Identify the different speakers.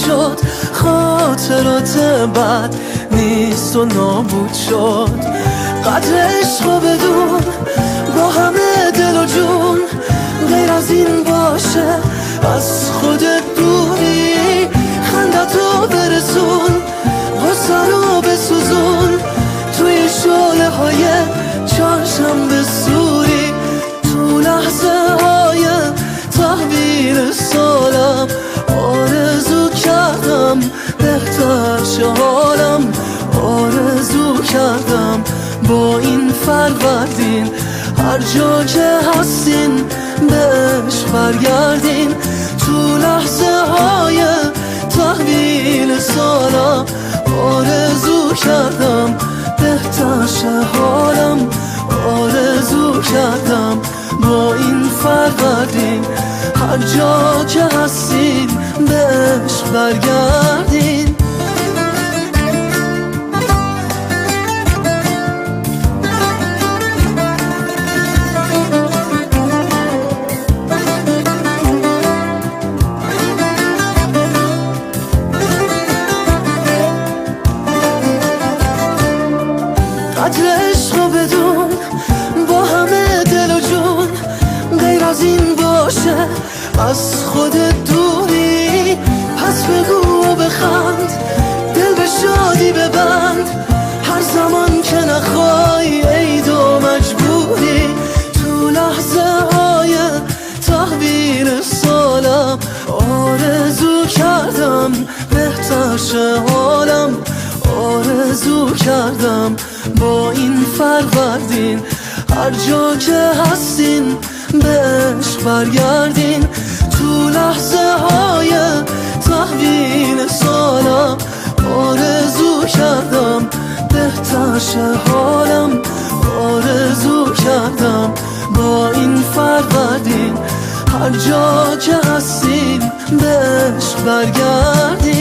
Speaker 1: شد، خاطرات بد نیست و نابود شد. قدر عشق بدون با همه دل و جون، غیر از این باشه از خودت دوری. خندتو برسون، غصه رو بسوزون، توی شعله های چهارشنبه سوری. تو لحظه های تحویل سالم آرزو کردم بهتر شه حالم. آرزو کردم با این فروردین هر جا که هستین بهش برگردین. تو لحظه های تحویل سالم آرزو کردم بهتر شه حالم. آرزو کردم با این فروردین هر جا که هستین بهش برگردین. قدر عشق بدون با همه دل و جون، غیر از این باشه از خودت دوری. پس بگو و بخند، دل به شادی ببند، هر زمان که نخوای عید و مجبوری. تو لحظه های تحویل سالم آرزو کردم بهتر شه حالم. آرزو کردم با این فروردین هر جا که هستین بهش برگردین. تو لحظه های تحویل سالم آرزو کردم بهتر شه حالم. آرزو کردم با این فروردین هر جا که هستین بهش برگردین.